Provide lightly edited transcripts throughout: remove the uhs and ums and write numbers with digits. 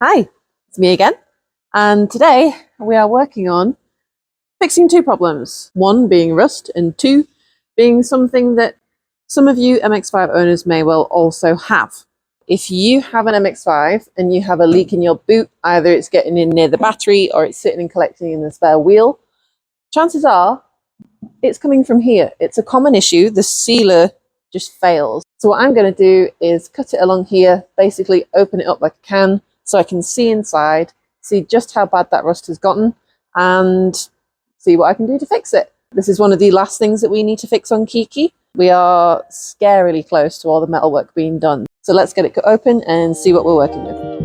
Hi, it's me again, and today we are working on fixing two problems. One being rust, and two being something that some of you Mx5 owners may well also have. If you have an Mx5 and you have a leak in your boot, either it's getting in near the battery or it's sitting and collecting in the spare wheel, chances are it's coming from here. It's a common issue. The sealer just fails. So what I'm going to do is cut it along here, basically open it up like I can so I can see inside, see just how bad that rust has gotten, and see what I can do to fix it. This is one of the last things that we need to fix on Kiki. We are scarily close to all the metalwork being done. So let's get it cut open and see what we're working with.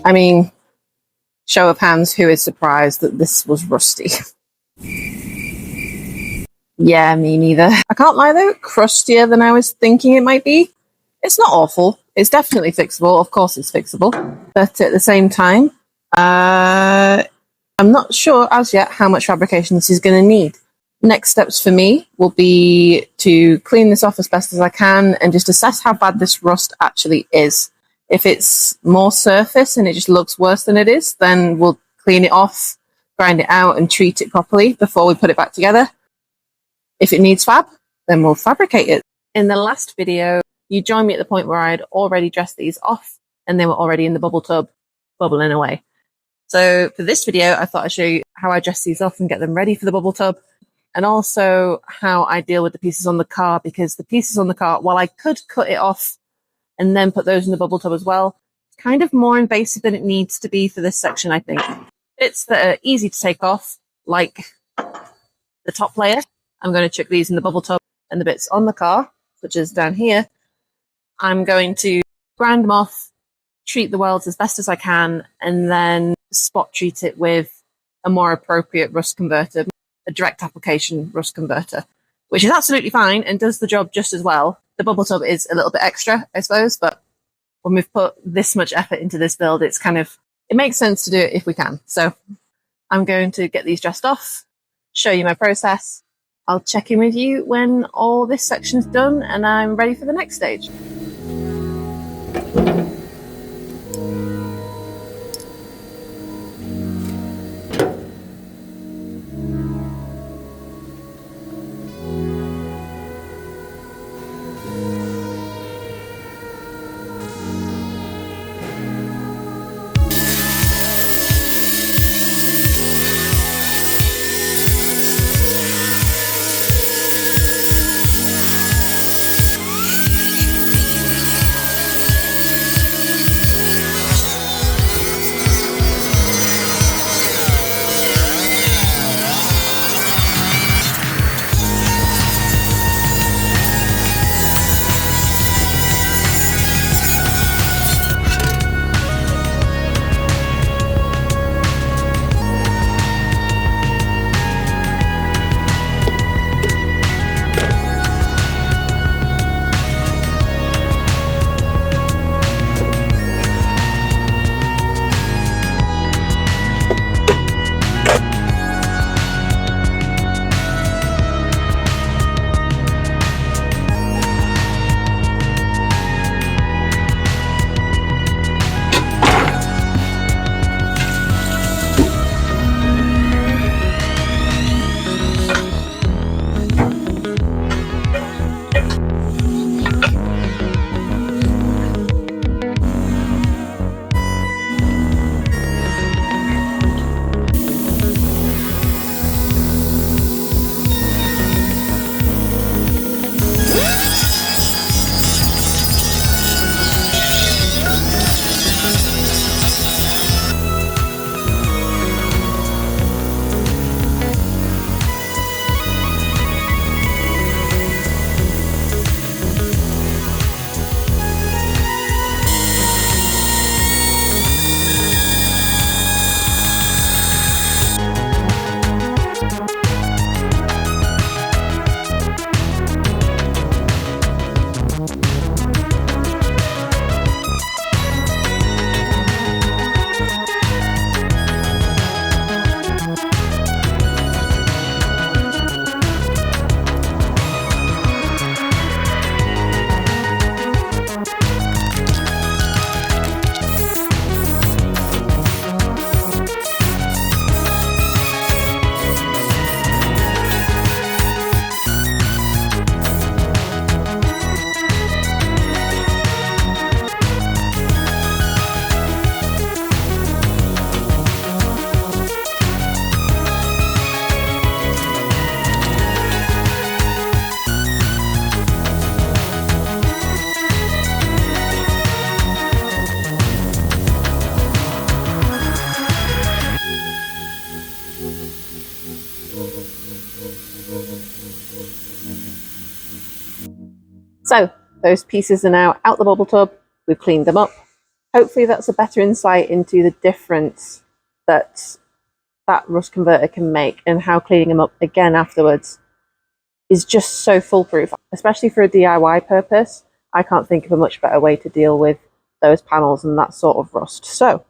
I mean, show of hands, who is surprised that this was rusty? Yeah, me neither. I can't lie though, crustier than I was thinking it might be. It's not awful. It's definitely fixable. Of course it's fixable. But at the same time, I'm not sure as yet how much fabrication this is going to need. Next steps for me will be to clean this off as best as I can and just assess how bad this rust actually is. If it's more surface and it just looks worse than it is, then we'll clean it off, grind it out and treat it properly before we put it back together. If it needs fab, then we'll fabricate it. In the last video, you joined me at the point where I'd already dressed these off and they were already in the bubble tub, bubbling away. So for this video, I thought I'd show you how I dress these off and get them ready for the bubble tub, and also how I deal with the pieces on the car, because the pieces on the car, while I could cut it off and then put those in the bubble tub as well, it's kind of more invasive than it needs to be for this section, I think. Bits that are easy to take off, like the top layer, I'm going to chuck these in the bubble tub, and the bits on the car, such as down here, I'm going to grind them off, treat the welds as best as I can, and then spot treat it with a more appropriate rust converter, a direct application rust converter, which is absolutely fine and does the job just as well. The bubble tub is a little bit extra, I suppose, but when we've put this much effort into this build, it makes sense to do it if we can. So I'm going to get these dressed off, show you my process. I'll check in with you when all this section's done and I'm ready for the next stage. So those pieces are now out the bubble tub. We've cleaned them up. Hopefully that's a better insight into the difference that that rust converter can make, and how cleaning them up again afterwards is just so foolproof, especially for a DIY purpose. I can't think of a much better way to deal with those panels and that sort of rust. So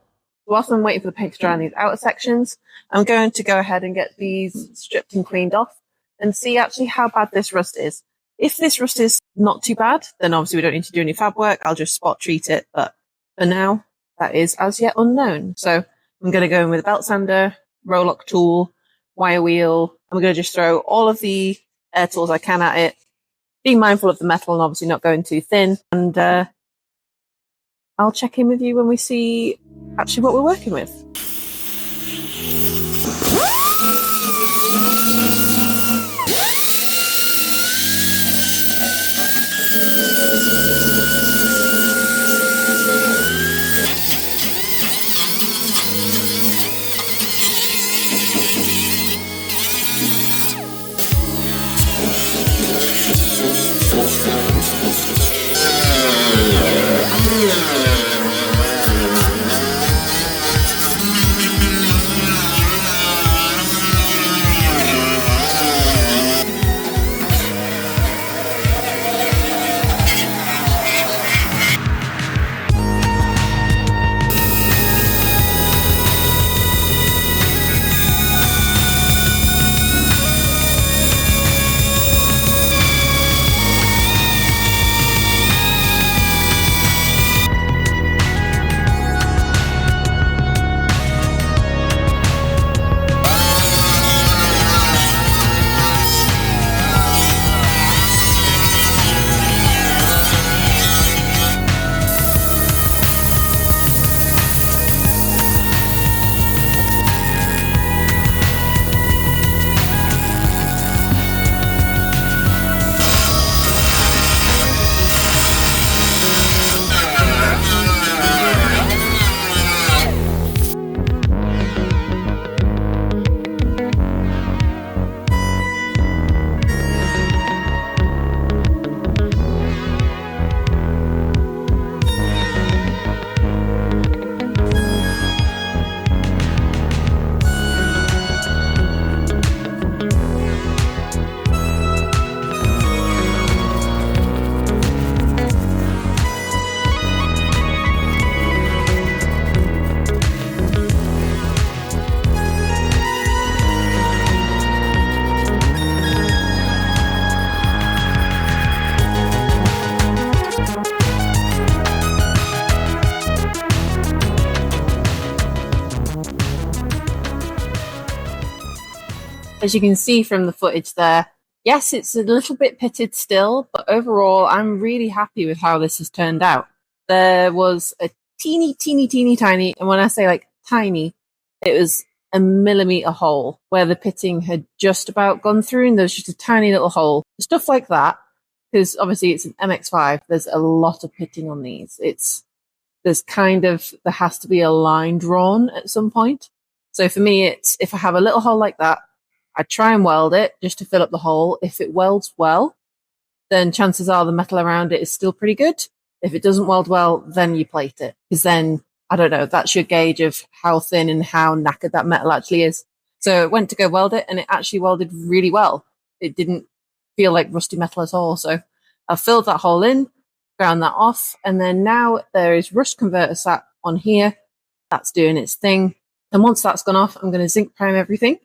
whilst I'm waiting for the paint to dry on these outer sections, I'm going to go ahead and get these stripped and cleaned off and see actually how bad this rust is. If this rust is not too bad, then obviously we don't need to do any fab work. I'll just spot treat it. But for now, that is as yet unknown. So I'm going to go in with a belt sander, roll-lock tool, wire wheel. I'm going to just throw all of the air tools I can at it, being mindful of the metal and obviously not going too thin. And I'll check in with you when we see actually what we're working with. As you can see from the footage there, yes, it's a little bit pitted still, but overall, I'm really happy with how this has turned out. There was a teeny, tiny, and when I say like tiny, it was a millimetre hole where the pitting had just about gone through, and there's just a tiny little hole. Stuff like that, because obviously it's an Mx5, there's a lot of pitting on these. There has to be a line drawn at some point. So for me, it's if I have a little hole like that, I try and weld it just to fill up the hole. If it welds well, then chances are the metal around it is still pretty good. If it doesn't weld well, then you plate it. Because then, I don't know, that's your gauge of how thin and how knackered that metal actually is. So I went to go weld it, and it actually welded really well. It didn't feel like rusty metal at all. So I filled that hole in, ground that off, and then now there is rust converter sat on here. That's doing its thing. And once that's gone off, I'm going to zinc prime everything,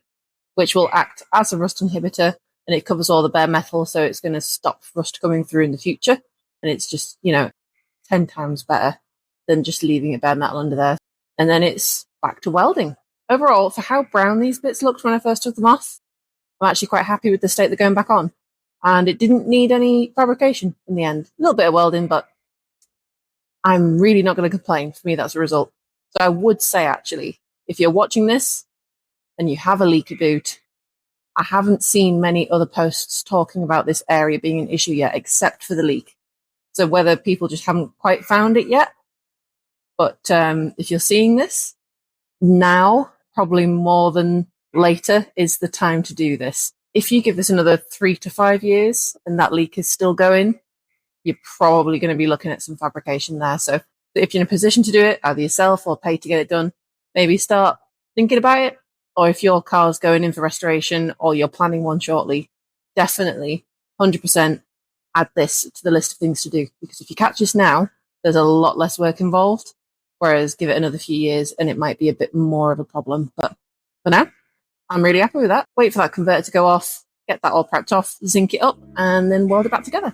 which will act as a rust inhibitor, and it covers all the bare metal, so it's going to stop rust coming through in the future. And it's just, 10 times better than just leaving a bare metal under there. And then it's back to welding. Overall, for how brown these bits looked when I first took them off, I'm actually quite happy with the state they're going back on. And it didn't need any fabrication in the end. A little bit of welding, but I'm really not going to complain. For me, that's a result. So I would say, actually, if you're watching this and you have a leaky boot, I haven't seen many other posts talking about this area being an issue yet, except for the leak. So whether people just haven't quite found it yet, but if you're seeing this now, probably more than later is the time to do this. If you give this another 3 to 5 years and that leak is still going, you're probably going to be looking at some fabrication there. So if you're in a position to do it, either yourself or pay to get it done, maybe start thinking about it. Or if your car's going in for restoration or you're planning one shortly, definitely 100% add this to the list of things to do. Because if you catch this now, there's a lot less work involved. Whereas give it another few years and it might be a bit more of a problem. But for now, I'm really happy with that. Wait for that converter to go off, get that all prepped off, zinc it up, and then weld it back together.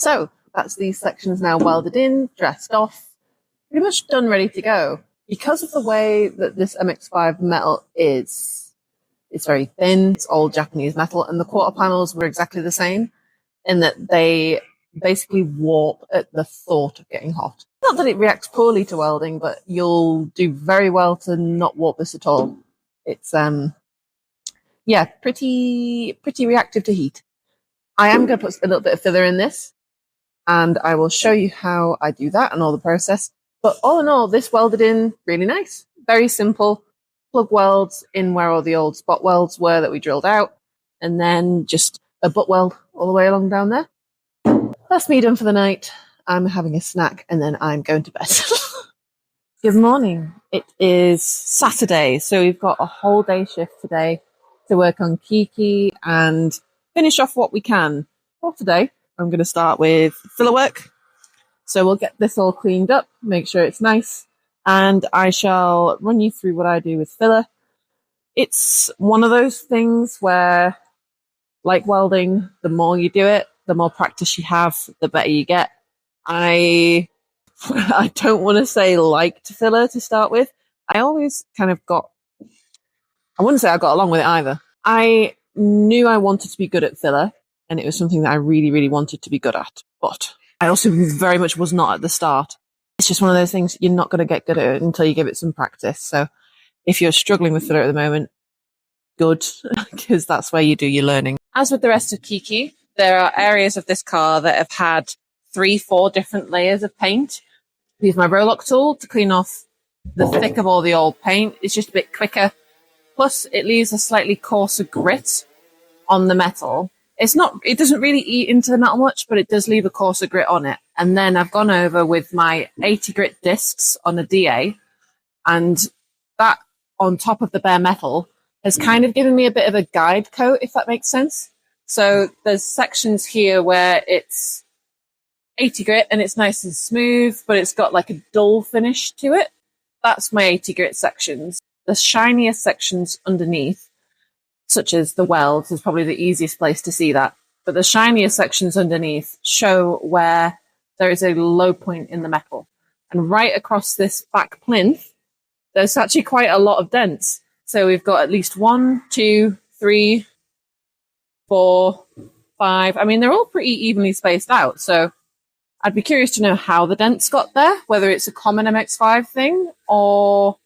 So that's these sections now welded in, dressed off, pretty much done, ready to go. Because of the way that this Mx5 metal is, it's very thin, it's old Japanese metal, and the quarter panels were exactly the same in that they basically warp at the thought of getting hot. Not that it reacts poorly to welding, but you'll do very well to not warp this at all. It's, yeah, pretty reactive to heat. I am going to put a little bit of filler in this, and I will show you how I do that and all the process. But all in all, this welded in really nice. Very simple. Plug welds in where all the old spot welds were that we drilled out, and then just a butt weld all the way along down there. That's me done for the night. I'm having a snack, and then I'm going to bed. Good morning. It is Saturday, so we've got a whole day shift today to work on Kiki and finish off what we can. For today, I'm going to start with filler work. So we'll get this all cleaned up, make sure it's nice, and I shall run you through what I do with filler. It's one of those things where, like welding, the more you do it, the more practice you have, the better you get. I don't want to say liked filler to start with. I always kind of I wouldn't say I got along with it either. I knew I wanted to be good at filler, and it was something that I really, really wanted to be good at. But I also very much was not at the start. It's just one of those things, you're not going to get good at it until you give it some practice. So if you're struggling with filler at the moment, good, because that's where you do your learning. As with the rest of Kiki, there are areas of this car that have had 3-4 different layers of paint. I use my Rolock tool to clean off the thick of all the old paint. It's just a bit quicker. Plus, it leaves a slightly coarser grit on the metal. It doesn't really eat into the metal much, but it does leave a coarser grit on it. And then I've gone over with my 80 grit discs on a DA, and that on top of the bare metal has kind of given me a bit of a guide coat, if that makes sense. So there's sections here where it's 80 grit and it's nice and smooth, but it's got like a dull finish to it. That's my 80 grit sections. The shiniest sections underneath, such as the welds, is probably the easiest place to see that. but the shinier sections underneath show where there is a low point in the metal. And right across this back plinth, there's actually quite a lot of dents. So we've got at least 1, 2, 3, 4, 5. I mean, they're all pretty evenly spaced out. So I'd be curious to know how the dents got there, whether it's a common Mx5 thing or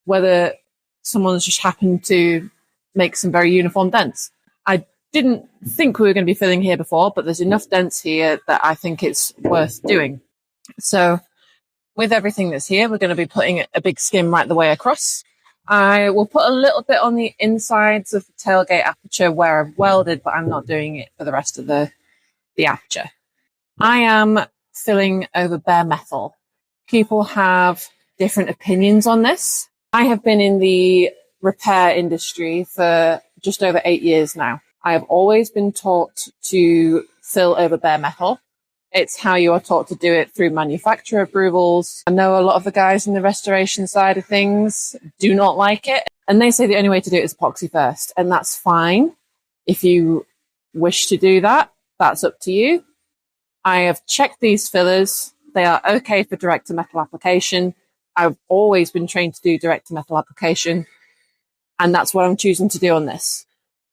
whether someone's just happened to make some very uniform dents. I didn't think we were going to be filling here before, but there's enough dents here that I think it's worth doing. So with everything that's here, we're going to be putting a big skim right the way across. I will put a little bit on the insides of the tailgate aperture where I've welded, but I'm not doing it for the rest of the aperture. I am filling over bare metal. People have different opinions on this. I have been in the repair industry for just over 8 years now. I have always been taught to fill over bare metal. It's how you are taught to do it through manufacturer approvals. I know a lot of the guys in the restoration side of things do not like it. And they say the only way to do it is epoxy first. And that's fine. If you wish to do that, that's up to you. I have checked these fillers. They are okay for direct to metal application. I've always been trained to do direct to metal application. And that's what I'm choosing to do on this.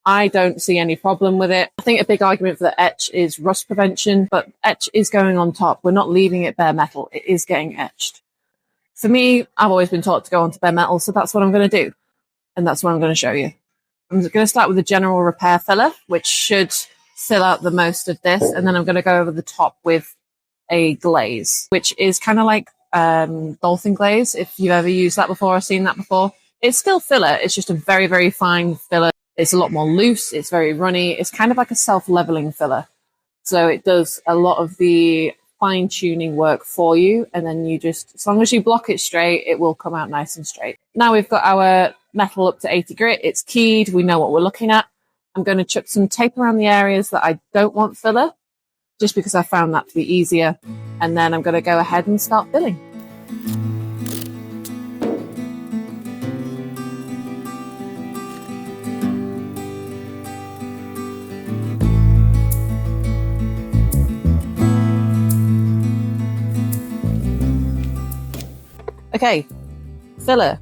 I don't see any problem with it. I think a big argument for the etch is rust prevention, but etch is going on top. We're not leaving it bare metal. It is getting etched. For me, I've always been taught to go onto bare metal, so that's what I'm going to do. And that's what I'm going to show you. I'm going to start with the general repair filler, which should fill out the most of this. And then I'm going to go over the top with a glaze, which is kind of like dolphin glaze. If you've ever used that before or seen that before, it's still filler. It's just a very, very fine filler. It's a lot more loose. It's very runny. It's kind of like a self-leveling filler. So it does a lot of the fine-tuning work for you. And then you just, as long as you block it straight, it will come out nice and straight. Now we've got our metal up to 80 grit. It's keyed. We know what we're looking at. I'm going to chuck some tape around the areas that I don't want filler, just because I found that to be easier. And then I'm going to go ahead and start filling. Okay, filler.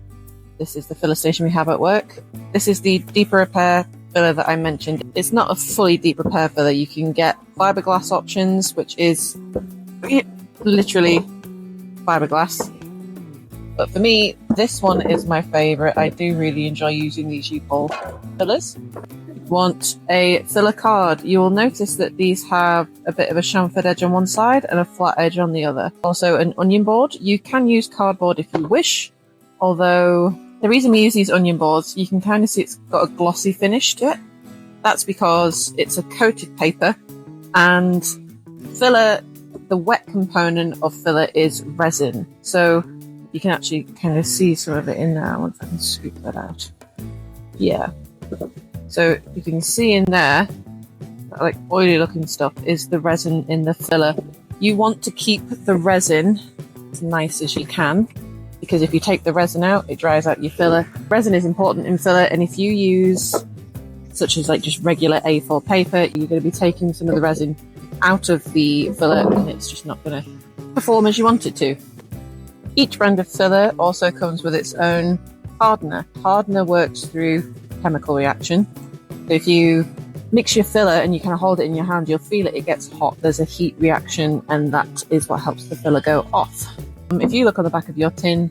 This is the filler station we have at work. This is the deeper repair filler that I mentioned. It's not a fully deep repair filler. You can get fiberglass options, which is literally fiberglass. But for me, this one is my favorite. I do really enjoy using these U-Pole fillers. Want a filler card, you will notice that these have a bit of a chamfered edge on one side and a flat edge on the other. Also an onion board. You can use cardboard if you wish, although the reason we use these onion boards, you can kind of see it's got a glossy finish to it. That's because it's a coated paper, and filler, the wet component of filler is resin. So you can actually kind of see some of it in there. Once I can scoop that out. Yeah. So you can see in there, that like oily looking stuff is the resin in the filler. You want to keep the resin as nice as you can, because if you take the resin out, it dries out your filler. Resin is important in filler, and if you use such as like just regular A4 paper, you're going to be taking some of the resin out of the filler and it's just not going to perform as you want it to. Each brand of filler also comes with its own hardener. Hardener works through chemical reaction. So if you mix your filler and you kind of hold it in your hand, you'll feel it gets hot. There's a heat reaction, and that is what helps the filler go off. If you look on the back of your tin,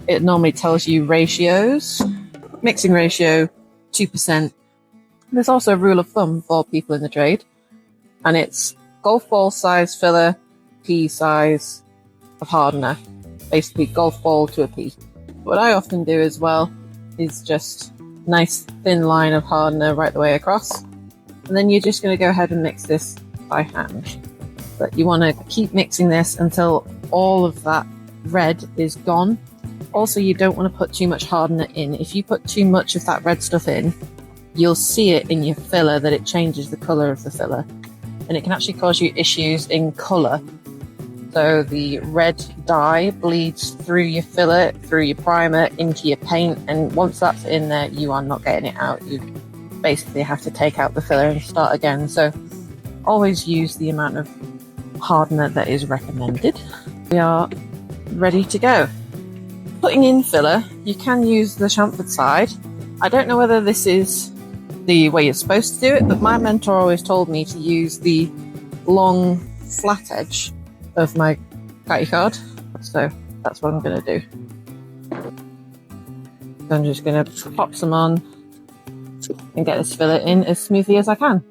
it normally tells you ratios. Mixing ratio 2%. There's also a rule of thumb for people in the trade, and it's golf ball size filler, pea size of hardener. Basically golf ball to a pea. What I often do as well is just nice thin line of hardener right the way across, and then you're just going to go ahead and mix this by hand. But you want to keep mixing this until all of that red is gone. Also, you don't want to put too much hardener in. If you put too much of that red stuff in, you'll see it in your filler that it changes the colour of the filler, and it can actually cause you issues in colour. So the red dye bleeds through your filler, through your primer, into your paint, and once that's in there, you are not getting it out. You basically have to take out the filler and start again. So always use the amount of hardener that is recommended. We are ready to go. Putting in filler, you can use the chamfered side. I don't know whether this is the way you're supposed to do it, but my mentor always told me to use the long flat edge of my Kiki card, so that's what I'm going to do. So I'm just going to pop some on and get this filler in as smoothly as I can.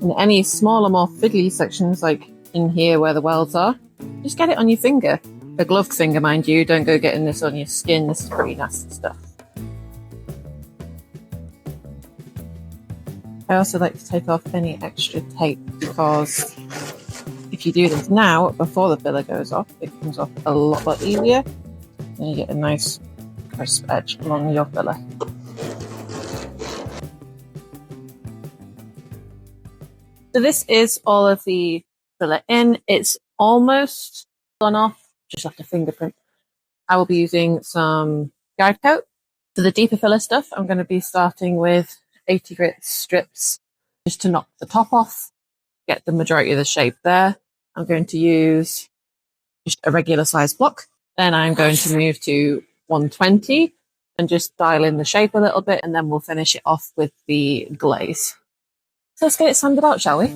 And any smaller, more fiddly sections, like in here where the welds are, just get it on your finger. A gloved finger, mind you, don't go getting this on your skin, this is pretty nasty stuff. I also like to take off any extra tape, because if you do this now, before the filler goes off, it comes off a lot easier, and you get a nice crisp edge along your filler. So this is all of the filler in. It's almost gone off, just left a fingerprint. I will be using some guide coat. For the deeper filler stuff, I'm going to be starting with 80 grit strips just to knock the top off, get the majority of the shape there. I'm going to use just a regular size block. Then I'm going to move to 120 and just dial in the shape a little bit, and then we'll finish it off with the glaze. So let's get it sanded out, shall we?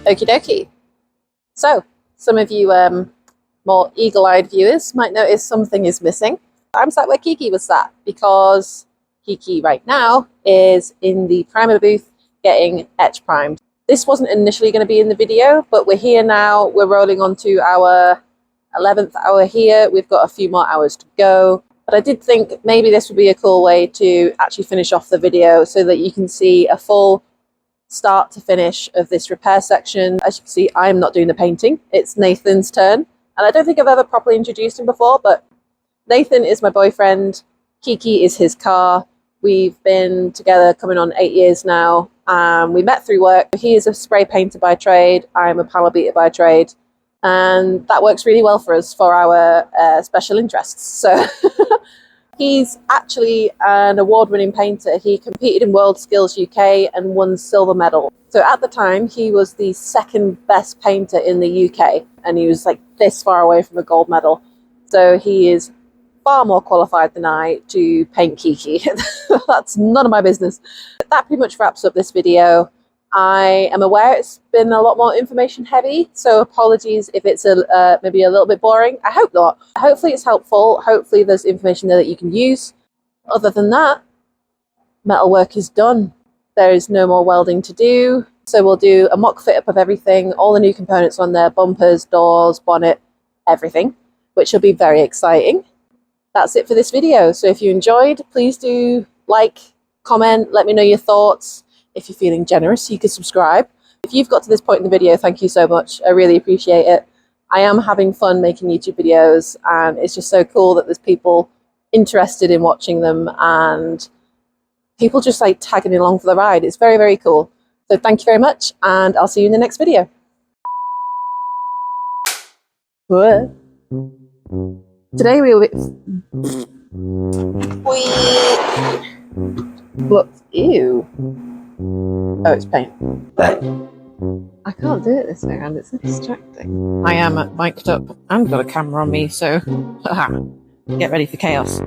Okie dokie. So, some of you more eagle-eyed viewers might notice something is missing. I'm sat where Kiki was sat, because Kiki right now is in the primer booth getting etch primed. This wasn't initially going to be in the video, but we're here now. We're rolling on to our 11th hour here. We've got a few more hours to go. But I did think maybe this would be a cool way to actually finish off the video so that you can see a full start to finish of this repair section. As you can see, I'm not doing the painting. It's Nathan's turn. And I don't think I've ever properly introduced him before, but Nathan is my boyfriend. Kiki is his car. We've been together coming on 8 years now. We met through work. He is a spray painter by trade. I'm a panel beater by trade. And that works really well for us for our special interests. So he's actually an award-winning painter. He competed in World Skills UK and won silver medal. So at the time, he was the second best painter in the UK, and he was like this far away from a gold medal. So he is far more qualified than I to paint Kiki. That's none of my business. That pretty much wraps up this video. I am aware it's been a lot more information heavy, so apologies if it's maybe a little bit boring. I hope not. Hopefully it's helpful. Hopefully there's information there that you can use. Other than that, metalwork is done. There is no more welding to do. So we'll do a mock fit up of everything, all the new components on there, bumpers, doors, bonnet, everything, which will be very exciting. That's it for this video. So if you enjoyed, please do like, comment, let me know your thoughts. If you're feeling generous, you could subscribe. If you've got to this point in the video, thank you so much. I really appreciate it. I am having fun making YouTube videos, and it's just so cool that there's people interested in watching them, and people just like tagging along for the ride. It's very, very cool. So thank you very much, and I'll see you in the next video. What? Today we will look, ew. Oh, it's paint. I can't do it this way around, it's so distracting. I am mic'd up and got a camera on me, so get ready for chaos.